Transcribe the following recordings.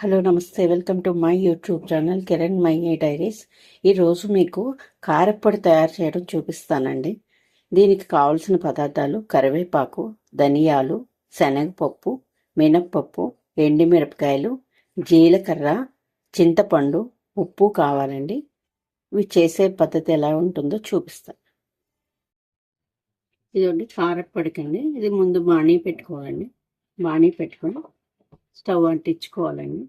Hello నమస్తే, welcome to my YouTube channel Kiran my diaries. ఈరోజు మీకు కారప్పొడి తయారు చేయడం చూపిస్తానండి. దీనికి కావలసిన పదార్థాలు కరివేపాకు, ధనియాలు, శనగపప్పు, మినప్పప్పు, ఎండుమిరపకాయలు, జీలకర్ర, చింతపండు, ఉప్పు కావాలండి. ఇవి చేసే పద్ధతి ఎలా ఉంటుందో చూపిస్తాను. ఇదండి కారప్పొడికండి. ఇది ముందు బాణీ పెట్టుకోవాలండి. బాణీ పెట్టుకొని స్టవ్ అంటించుకోవాలండి.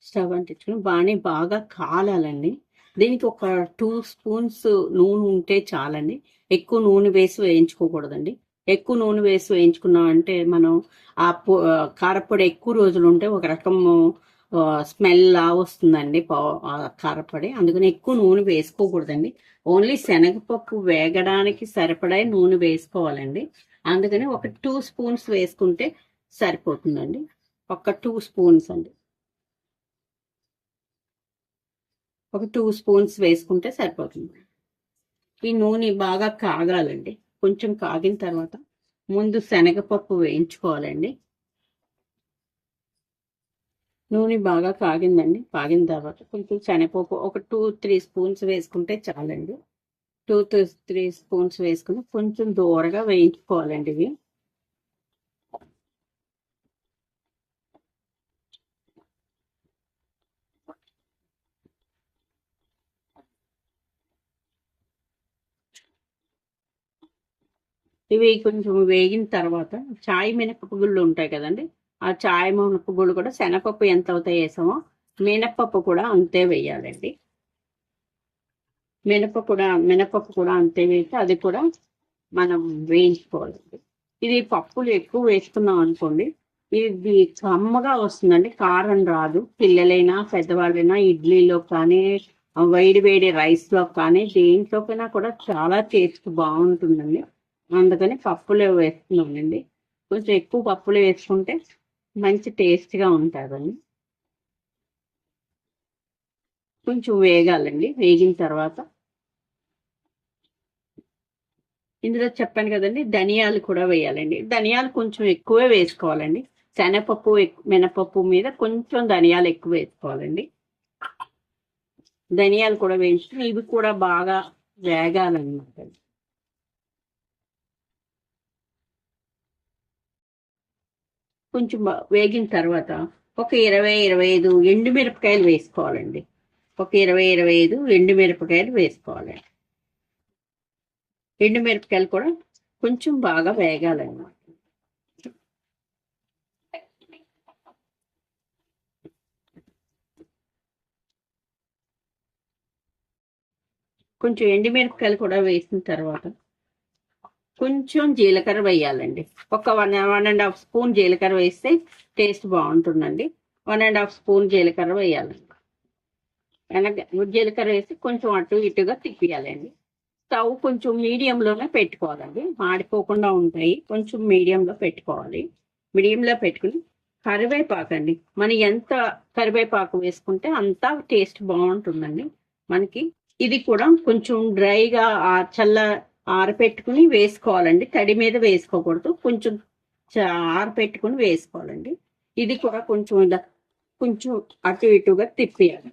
స్టవ్ అంటించుకొని బాగా కాలాలండి. దీనికి ఒక 2 స్పూన్స్ నూనె ఉంటే చాలండి. ఎక్కువ నూనె వేసి వేయించుకోకూడదండి. ఎక్కువ నూనె వేసి వేయించుకున్నాం అంటే మనం ఆ కారపొడి ఎక్కువ రోజులు ఉంటే ఒక రకం స్మెల్ లా వస్తుందండి కారపొడి. అందుకని ఎక్కువ నూనె వేసుకోకూడదండి. ఓన్లీ శనగపప్పు వేగడానికి సరిపడా నూనె వేసుకోవాలండి. అందుకని ఒక 2 స్పూన్స్ వేసుకుంటే సరిపోతుందండి. ఒక 2 స్పూన్స్ అండి. ఒక 2 స్పూన్స్ వేసుకుంటే సరిపోతుంది. ఈ నూనె బాగా కాగాలండి. కొంచెం కాగిన తర్వాత ముందు శనగపప్పు వేయించుకోవాలండి. నూనె బాగా కాగిందండి. కాగిన తర్వాత కొంచెం శనగపప్పు ఒక 2-3 స్పూన్స్ వేసుకుంటే చాలండి. 2-3 స్పూన్స్ వేసుకుని కొంచెం దూరగా వేయించుకోవాలండి. ఇవి ఇవి కొంచెం వేగిన తర్వాత చాయ్ మినపగుళ్ళు ఉంటాయి కదండి. ఆ చాయ్ మినపగుళ్ళు కూడా శనగపప్పు ఎంత అవుతాయి వేసామో మినపప్పు కూడా అంతే వేయాలండి. మినపప్పు కూడా అంతే వేసి అది కూడా మనం వేయించుకోవాలండి. ఇది పప్పులు ఎక్కువ వేసుకున్నాం అనుకోండి, ఇది కమ్మగా వస్తుందండి. కారం రాదు. పిల్లలైనా పెద్దవాళ్ళైనా ఇడ్లీలో కానీ వేడి వేడి రైస్లో కానీ దేంట్లోకైనా కూడా చాలా టేస్ట్ బాగుంటుందండి. అందుకని పప్పులు వేస్తున్నానండి. కొంచెం ఎక్కువ పప్పులు వేసుకుంటే మంచి టేస్ట్గా ఉంటుందండి. కొంచెం వేగాలండి. వేగిన తర్వాత ఇందులో చెప్పాను కదండి, ధనియాలు కూడా వేయాలండి. ధనియాలు కొంచెం ఎక్కువే వేసుకోవాలండి. శనగపప్పు మినపప్పు మీద కొంచెం ధనియాలు ఎక్కువ వేసుకోవాలండి. ధనియాలు కూడా వేయించుకుని ఇవి కూడా బాగా వేగాలన్నమాట. కొంచెం వేగిన తర్వాత ఒక 20-25 ఎండుమిరపకాయలు వేసుకోవాలండి. ఒక 20-25 ఎండుమిరపకాయలు వేసుకోవాలండి. ఎండుమిరపకాయలు కూడా కొంచెం బాగా వేగాలన్నమాట. కొంచెం ఎండుమిరపకాయలు కూడా వేసిన తర్వాత కొంచెం జీలకర్ర వేయాలండి. ఒక 1.5 స్పూన్ జీలకర్ర వేస్తే టేస్ట్ బాగుంటుందండి. 1.5 స్పూన్ జీలకర్ర వేయాలండి. జీలకర్ర వేసి కొంచెం అటు ఇటుగా తిప్పియాలండి. స్టవ్ కొంచెం మీడియంలోనే పెట్టుకోవాలండి. మాడిపోకుండా ఉంటాయి. కొంచెం మీడియంలో పెట్టుకోవాలి. మీడియంలో పెట్టుకుని కరివేపాకు అండి. మనం ఎంత కరివేపాకు వేసుకుంటే అంత టేస్ట్ బాగుంటుందండి మనకి. ఇది కూడా కొంచెం డ్రైగా ఆరపెట్టుకుని వేసుకోవాలండి. తడి మీద వేసుకోకూడదు. కొంచెం ఆరపెట్టుకుని వేసుకోవాలండి. ఇది కూడా కొంచెం అటు ఇటుగా తిప్పేయాలి.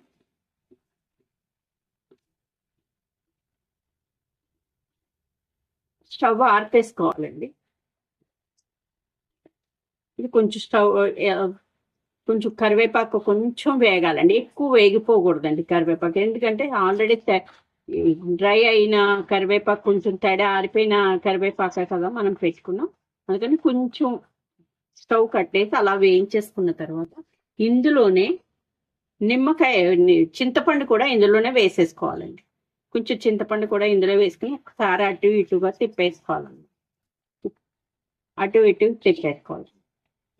స్టవ్ ఆర్పేసుకోవాలండి. ఇది కొంచెం కరివేపాకు కొంచెం వేగాలండి. ఎక్కువ వేగిపోకూడదండి కరివేపాకు. ఎందుకంటే ఆల్రెడీ డ్రై అయిన కరివేపాకు, కొంచెం తడి ఆరిపోయిన కరివేపాకు కదా మనం పెట్టుకున్నాం. అందుకని కొంచెం స్టవ్ కట్టేసి అలా వేయించేసుకున్న తర్వాత ఇందులోనే చింతపండు కూడా ఇందులోనే వేసేసుకోవాలండి. కొంచెం చింతపండు కూడా ఇందులో వేసుకుని ఒకసారి అటు ఇటుగా తిప్పేసుకోవాలండి. అటు ఇటు తిప్పేసుకోవాలి.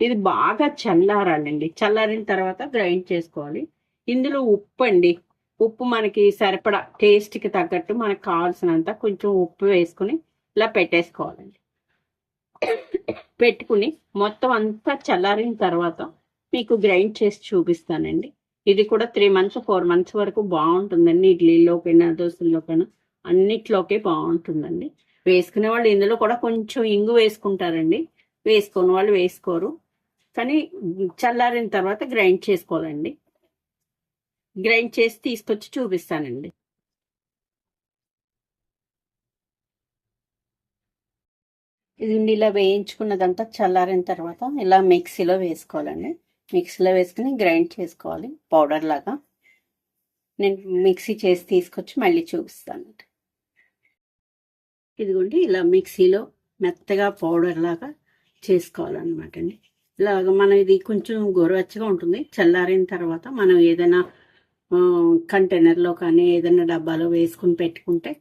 ఇది బాగా చల్లారాలండి. చల్లారిన తర్వాత గ్రైండ్ చేసుకోవాలి. ఇందులో ఉప్పు అండి. ఉప్పు మనకి సరిపడా టేస్ట్కి తగ్గట్టు మనకు కావాల్సినంత కొంచెం ఉప్పు వేసుకుని ఇలా పెట్టేసుకోవాలండి. పెట్టుకుని మొత్తం అంతా చల్లారిన తర్వాత మీకు గ్రైండ్ చేసి చూపిస్తానండి. ఇది కూడా 3 months 4 months వరకు బాగుంటుందండి. ఇడ్లీలోకైనా దోశల్లోకైనా అన్నిట్లోకి బాగుంటుందండి. వేసుకునే వాళ్ళు ఇందులో కూడా కొంచెం ఇంగు వేసుకుంటారండి. వేసుకోని వాళ్ళు వేసుకోరు, కానీ చల్లారిన తర్వాత గ్రైండ్ చేసుకోవాలండి. గ్రైండ్ చేసి తీసుకొచ్చి చూపిస్తానండి. ఇది ఇలా వేయించుకున్నదంతా చల్లారిన తర్వాత ఇలా మిక్సీలో వేసుకోవాలండి. మిక్సీలో వేసుకుని గ్రైండ్ చేసుకోవాలి పౌడర్ లాగా. నేను మిక్సీ చేసి తీసుకొచ్చి మళ్ళీ చూపిస్తాను. ఇదిగోండి ఇలా మిక్సీలో మెత్తగా పౌడర్ లాగా చేసుకోవాలన్నమాట అండి. ఇలాగ మనం ఇది కొంచెం గోరువెచ్చగా ఉంటుంది. చల్లారిన తర్వాత మనం ఏదైనా కంటైనర్లో కానీ ఏదైనా డబ్బాలో వేసుకుని పెట్టుకుంటే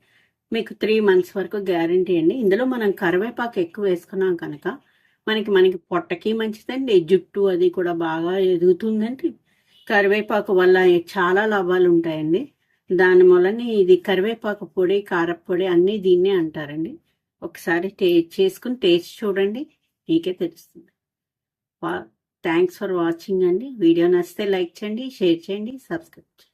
మీకు 3 months వరకు గ్యారంటీ అండి. ఇందులో మనం కరివేపాకు ఎక్కువ వేసుకున్నాం కనుక మనకి పొట్టకి మంచిదండి, జుట్టు అది కూడా బాగా ఎదుగుతుందండి. కరివేపాకు వల్ల చాలా లాభాలు ఉంటాయండి. దాని మూలని ఇది కరివేపాకు పొడి, కారపొడి అన్నీ దీన్నే అంటారండి. ఒకసారి చేసుకుని టేస్ట్ చూడండి, మీకే తెలుస్తుంది. థ్యాంక్స్ ఫర్ వాచింగ్ అండి. వీడియో నచ్చితే లైక్ చేయండి, షేర్ చేయండి, సబ్స్క్రైబ్ చేయండి.